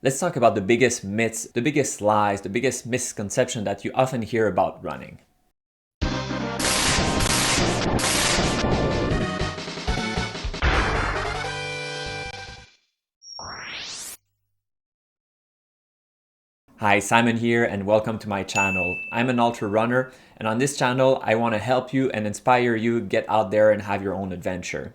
Let's talk about the biggest myths, the biggest lies, the biggest misconception that you often hear about running. Hi, Simon here and welcome to my channel. I'm an ultra runner, and on this channel I want to help you and inspire you get out there and have your own adventure.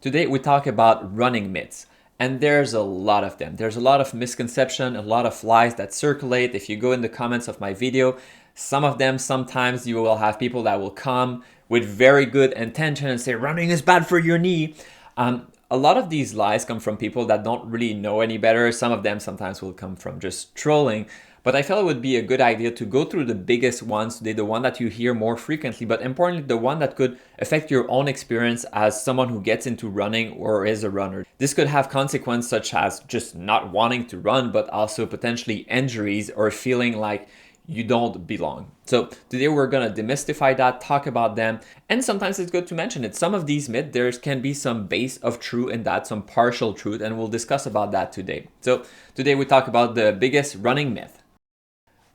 Today we talk about running myths, and there's a lot of them. There's a lot of misconception, a lot of lies that circulate. If you go in the comments of my video, some of them, sometimes you will have people that will come with very good intention and say running is bad for your knee. A lot of these lies come from people that don't really know any better. Some of them sometimes will come from just trolling. But I felt it would be a good idea to go through the biggest ones today, the one that you hear more frequently, but importantly, the one that could affect your own experience as someone who gets into running or is a runner. This could have consequences such as just not wanting to run, but also potentially injuries or feeling like you don't belong. So today we're gonna demystify that, talk about them, and sometimes it's good to mention it. Some of these myths, there can be some base of truth in that, some partial truth, and we'll discuss about that today. So today we talk about the biggest running myth.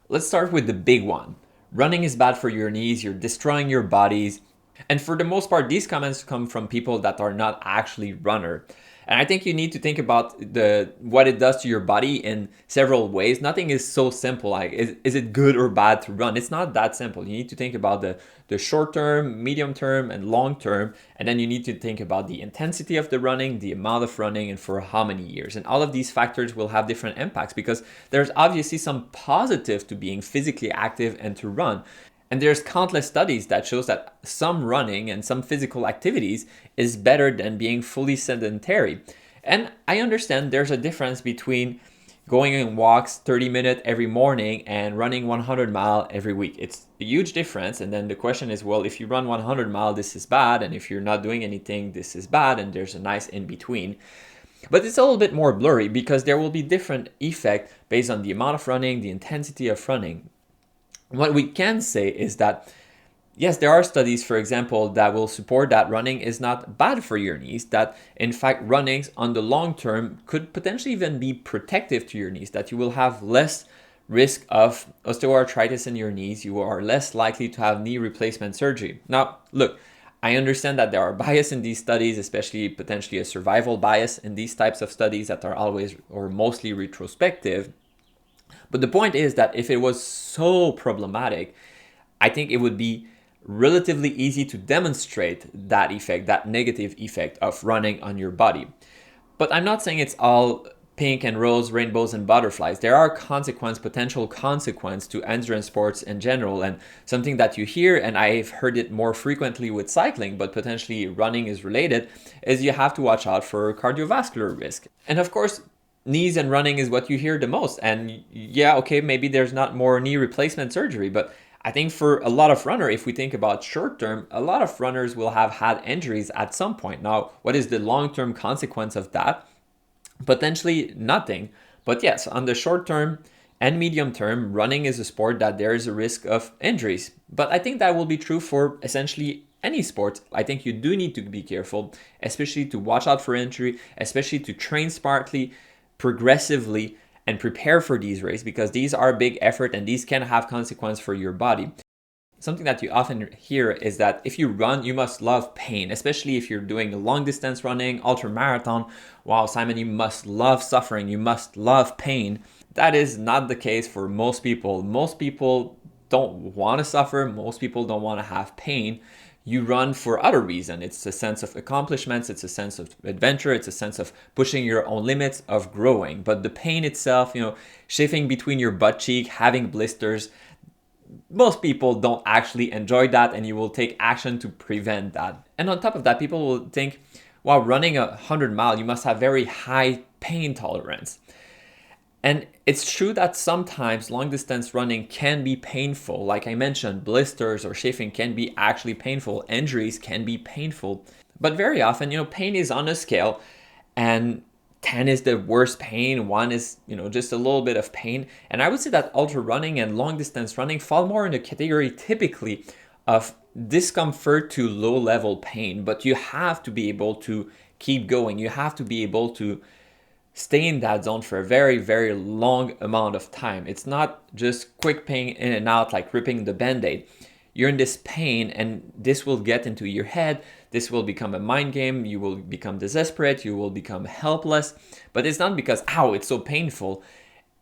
Let's start with the big one. Running is bad for your knees, you're destroying your bodies. And for the most part, these comments come from people that are not actually runner. And I think you need to think about what it does to your body in several ways. Nothing is so simple like, is it good or bad to run? It's not that simple. You need to think about the short term, medium term, and long term. And then you need to think about the intensity of the running, the amount of running, and for how many years. And all of these factors will have different impacts because there's obviously some positive to being physically active and to run. And there's countless studies that shows that some running and some physical activities is better than being fully sedentary. And I understand there's a difference between going on walks 30 minutes every morning and running 100 miles every week. It's a huge difference. And then the question is, well, if you run 100 miles, this is bad. And if you're not doing anything, this is bad. And there's a nice in between. But it's a little bit more blurry because there will be different effect based on the amount of running, the intensity of running. What we can say is that, yes, there are studies, for example, that will support that running is not bad for your knees, that in fact running on the long term could potentially even be protective to your knees, that you will have less risk of osteoarthritis in your knees, you are less likely to have knee replacement surgery. Now, look, I understand that there are bias in these studies, especially potentially a survival bias in these types of studies that are always or mostly retrospective. But the point is that if it was so problematic, I think it would be relatively easy to demonstrate that effect, that negative effect of running on your body. But I'm not saying it's all pink and rose, rainbows and butterflies. There are potential consequence to endurance sports in general, and something that you hear, and I've heard it more frequently with cycling, but potentially running is related, is you have to watch out for cardiovascular risk. And of course, knees and running is what you hear the most. And yeah, okay, maybe there's not more knee replacement surgery, but I think for a lot of runners, if we think about short term, a lot of runners will have had injuries at some point. Now, what is the long-term consequence of that? Potentially nothing. But yes, on the short term and medium term, running is a sport that there is a risk of injuries. But I think that will be true for essentially any sport. I think you do need to be careful, especially to watch out for injury, especially to train smartly, progressively, and prepare for these races because these are big effort and these can have consequence for your body. Something that you often hear is that if you run, you must love pain, especially if you're doing a long distance running, ultra marathon. Wow, Simon, you must love suffering, you must love pain. That is not the case for most people. Most people don't want to suffer, most people don't want to have pain. You run for other reason. It's a sense of accomplishments, it's a sense of adventure, it's a sense of pushing your own limits, of growing. But the pain itself, shifting between your butt cheek, having blisters, most people don't actually enjoy that, and you will take action to prevent that. And on top of that, people will think, while running 100 miles, you must have very high pain tolerance. And it's true that sometimes long distance running can be painful. Like I mentioned, blisters or chafing can be actually painful. Injuries can be painful. But very often, pain is on a scale, and 10 is the worst pain, 1 is, just a little bit of pain. And I would say that ultra running and long distance running fall more in the category typically of discomfort to low level pain. But you have to be able to keep going. You have to be able to stay in that zone for a very, very long amount of time. It's not just quick pain in and out like ripping the band-aid. You're in this pain and this will get into your head. This will become a mind game. You will become desperate. You will become helpless. But it's not because, ow, it's so painful.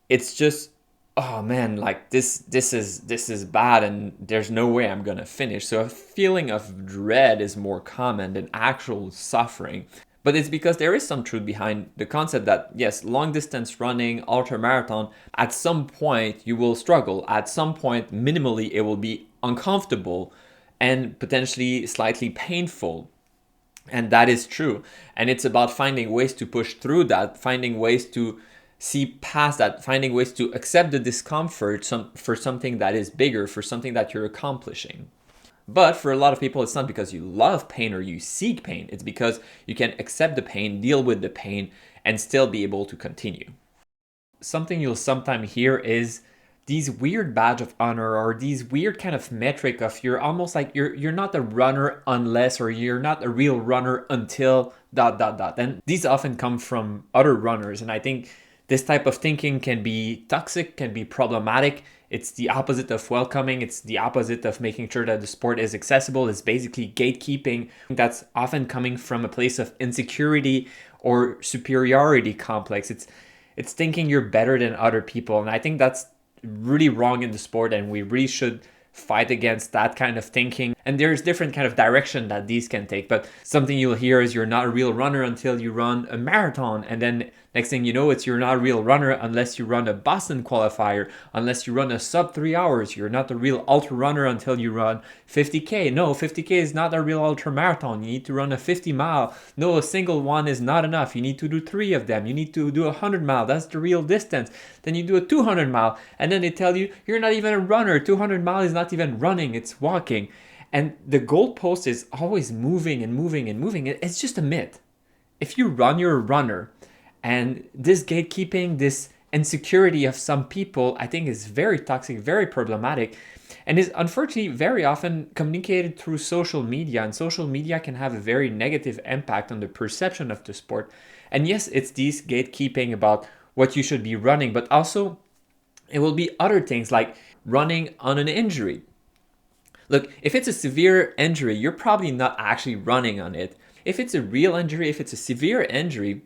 It's just, oh man, like this is bad and there's no way I'm gonna finish. So a feeling of dread is more common than actual suffering. But it's because there is some truth behind the concept that, yes, long distance running, ultra marathon, at some point you will struggle. At some point, minimally, it will be uncomfortable and potentially slightly painful. And that is true. And it's about finding ways to push through that, finding ways to see past that, finding ways to accept the discomfort for something that is bigger, for something that you're accomplishing. But for a lot of people, it's not because you love pain or you seek pain. It's because you can accept the pain, deal with the pain, and still be able to continue. Something you'll sometimes hear is these weird badge of honor or these weird kind of metric of you're almost like you're not a runner unless, or you're not a real runner until ... And these often come from other runners. And I think this type of thinking can be toxic, can be problematic. It's the opposite of welcoming. It's the opposite of making sure that the sport is accessible. It's basically gatekeeping. That's often coming from a place of insecurity or superiority complex. It's thinking you're better than other people. And I think that's really wrong in the sport, and we really should fight against that kind of thinking. And there's different kind of direction that these can take. But something you'll hear is you're not a real runner until you run a marathon. And then next thing you know, it's you're not a real runner unless you run a Boston qualifier, unless you run a sub 3 hours. You're not a real ultra runner until you run 50K. No, 50K is not a real ultra marathon. You need to run a 50 mile. No, a single one is not enough. You need to do 3 of them. You need to do a 100 mile. That's the real distance. Then you do a 200 mile. And then they tell you you're not even a runner. 200 mile is not even running. It's walking. And the goalpost is always moving and moving and moving. It's just a myth. If you run, you're a runner. And this gatekeeping, this insecurity of some people, I think is very toxic, very problematic, and is unfortunately very often communicated through social media. And social media can have a very negative impact on the perception of the sport. And yes, it's this gatekeeping about what you should be running, but also it will be other things like running on an injury. Look, if it's a severe injury, you're probably not actually running on it. If it's a real injury, if it's a severe injury,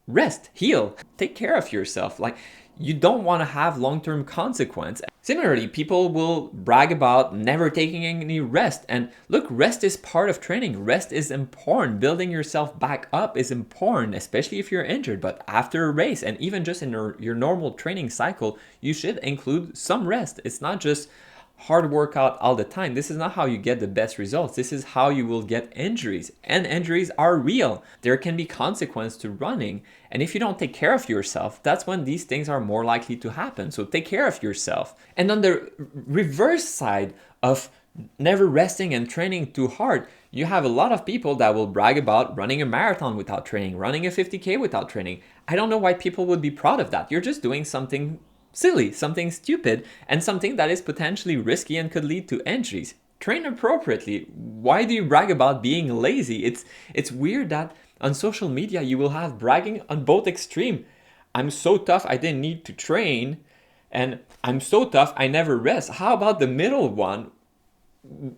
rest, heal, take care of yourself. Like, you don't want to have long-term consequence. Similarly, people will brag about never taking any rest. And look, rest is part of training. Rest is important. Building yourself back up is important, especially if you're injured. But after a race, and even just in your normal training cycle, you should include some rest. It's not just hard workout all the time. This is not how you get the best results. This is how you will get injuries. And injuries are real. There can be consequence to running. And if you don't take care of yourself, that's when these things are more likely to happen. So take care of yourself. And on the reverse side of never resting and training too hard, you have a lot of people that will brag about running a marathon without training, running a 50K without training. I don't know why people would be proud of that. You're just doing something silly, something stupid, and something that is potentially risky and could lead to injuries. Train appropriately. Why do you brag about being lazy? It's weird that on social media you will have bragging on both extreme. I'm so tough I didn't need to train, and I'm so tough I never rest. How about the middle one?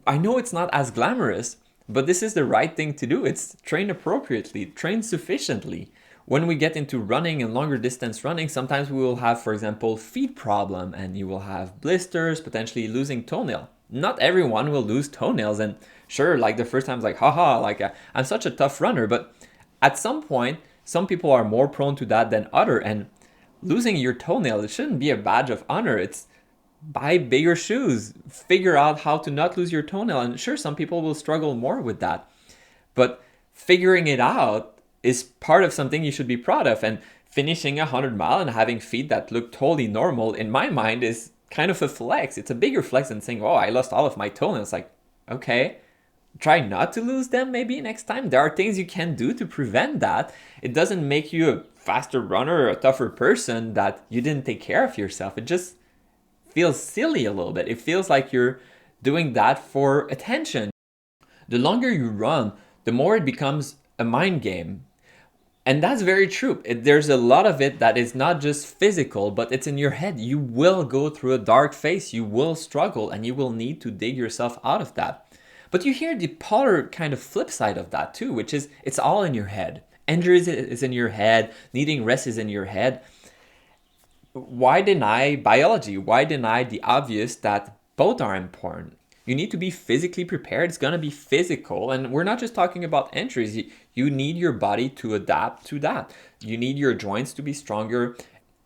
I know it's not as glamorous, but this is the right thing to do. It's train appropriately, train sufficiently. When we get into running and longer distance running, sometimes we will have, for example, feet problem, and you will have blisters, potentially losing toenail. Not everyone will lose toenails, and sure, like the first time it's like, haha, like I'm such a tough runner, but at some point, some people are more prone to that than other, and losing your toenail, it shouldn't be a badge of honor. It's buy bigger shoes, figure out how to not lose your toenail, and sure, some people will struggle more with that, but figuring it out is part of something you should be proud of. And finishing 100 mile and having feet that look totally normal, in my mind, is kind of a flex. It's a bigger flex than saying, oh, I lost all of my toenails. Like, okay, try not to lose them maybe next time. There are things you can do to prevent that. It doesn't make you a faster runner or a tougher person that you didn't take care of yourself. It just feels silly a little bit. It feels like you're doing that for attention. The longer you run, the more it becomes a mind game. And that's very true. There's a lot of it that is not just physical, but it's in your head. You will go through a dark phase, you will struggle, and you will need to dig yourself out of that. But you hear the polar kind of flip side of that too, which is it's all in your head. Injuries is in your head, needing rest is in your head. Why deny biology? Why deny the obvious that both are important? You need to be physically prepared. It's going to be physical. And we're not just talking about injuries. You need your body to adapt to that. You need your joints to be stronger.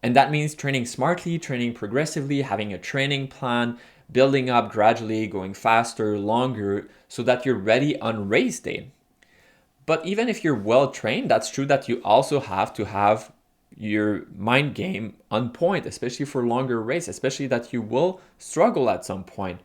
And that means training smartly, training progressively, having a training plan, building up gradually, going faster, longer, so that you're ready on race day. But even if you're well trained, that's true that you also have to have your mind game on point, especially for longer race, especially that you will struggle at some point.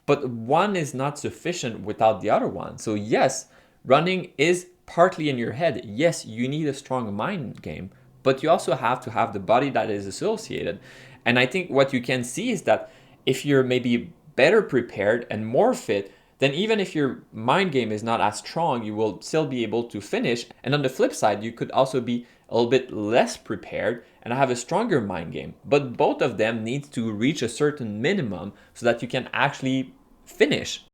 But one is not sufficient without the other one. So yes, running is partly in your head. Yes, you need a strong mind game, but you also have to have the body that is associated. And I think what you can see is that if you're maybe better prepared and more fit, then even if your mind game is not as strong, you will still be able to finish. And on the flip side, you could also be a little bit less prepared and have a stronger mind game. But both of them need to reach a certain minimum so that you can actually finish.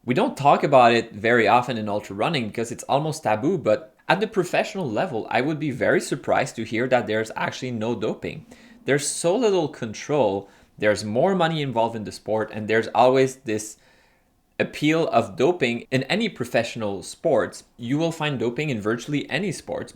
We don't talk about it very often in ultra running because it's almost taboo, but at the professional level, I would be very surprised to hear that there's actually no doping. There's so little control, there's more money involved in the sport, and there's always this appeal of doping in any professional sports. You will find doping in virtually any sport.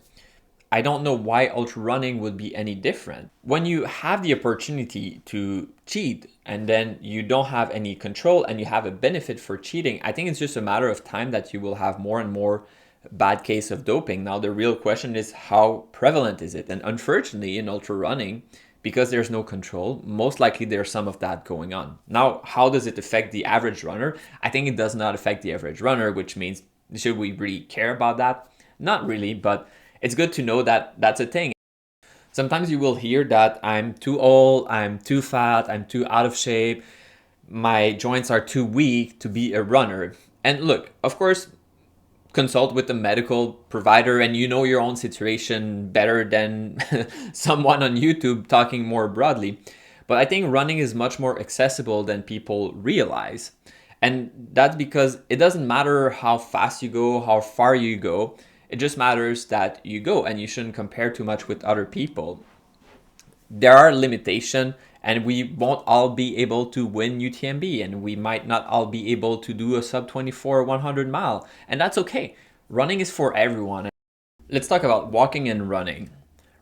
I don't know why ultra running would be any different. When you have the opportunity to cheat and then you don't have any control and you have a benefit for cheating, I think it's just a matter of time that you will have more and more bad case of doping. Now the real question is how prevalent is it? And unfortunately in ultra running, because there's no control, most likely there's some of that going on. Now, how does it affect the average runner? I think it does not affect the average runner, which means should we really care about that? Not really, but it's good to know that that's a thing. Sometimes you will hear that I'm too old, I'm too fat, I'm too out of shape, my joints are too weak to be a runner. And look, of course, consult with a medical provider and you know your own situation better than someone on YouTube talking more broadly. But I think running is much more accessible than people realize. And that's because it doesn't matter how fast you go, how far you go. It just matters that you go, and you shouldn't compare too much with other people. There are limitations, and we won't all be able to win UTMB, and we might not all be able to do a sub 24 100 mile, and that's okay. Running is for everyone. Let's talk about walking and running.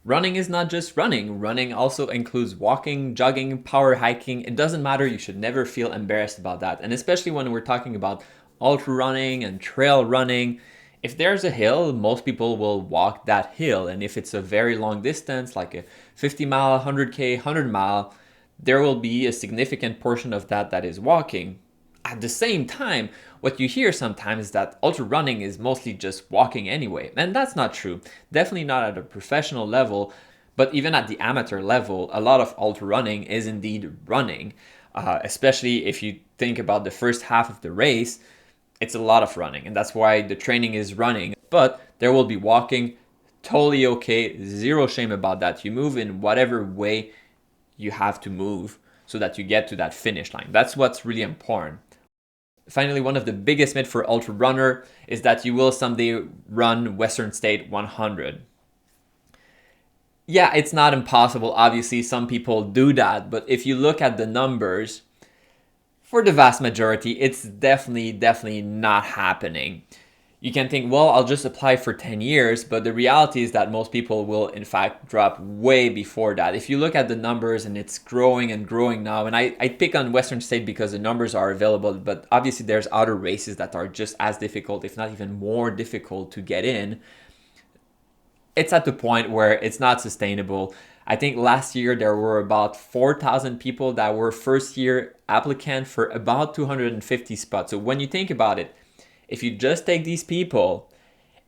Running is not just running. Running also includes walking, jogging, power hiking. It doesn't matter. You should never feel embarrassed about that. And especially when we're talking about ultra running and trail running, if there's a hill, most people will walk that hill. And if it's a very long distance, like a 50 mile, 100K, 100 mile, there will be a significant portion of that that is walking. At the same time, what you hear sometimes is that ultra running is mostly just walking anyway. And that's not true. Definitely not at a professional level, but even at the amateur level, a lot of ultra running is indeed running. Especially if you think about the first half of the race, it's a lot of running, and that's why the training is running. But there will be walking, totally okay, zero shame about that. You move in whatever way you have to move so that you get to that finish line. That's what's really important. Finally, one of the biggest myths for ultra runner is that you will someday run Western State 100. Yeah, it's not impossible. Obviously, some people do that, but if you look at the numbers, for the vast majority, it's definitely not happening. You can think, well, I'll just apply for 10 years, but the reality is that most people will in fact drop way before that. If you look at the numbers, and it's growing and growing now, and I pick on Western State because the numbers are available, but obviously there's other races that are just as difficult, if not even more difficult to get in. It's at the point where it's not sustainable. I think last year there were about 4,000 people that were first year applicant for about 250 spots. So when you think about it, if you just take these people,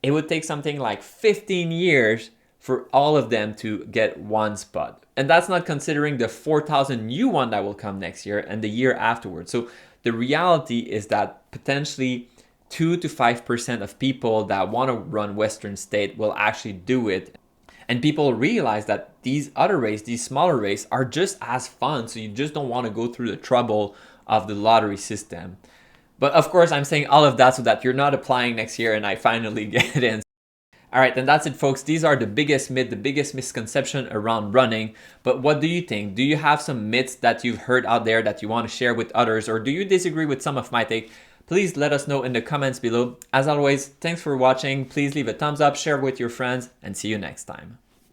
it would take something like 15 years for all of them to get one spot. And that's not considering the 4,000 new one that will come next year and the year afterwards. So the reality is that potentially 2 to 5% of people that want to run Western State will actually do it. And people realize that these other races, these smaller races, are just as fun. So you just don't want to go through the trouble of the lottery system. But of course, I'm saying all of that so that you're not applying next year and I finally get in. All right, then that's it, folks. These are the biggest myth, the biggest misconception around running. But what do you think? Do you have some myths that you've heard out there that you want to share with others, or do you disagree with some of my take? Please let us know in the comments below. As always, thanks for watching. Please leave a thumbs up, share with your friends, and see you next time.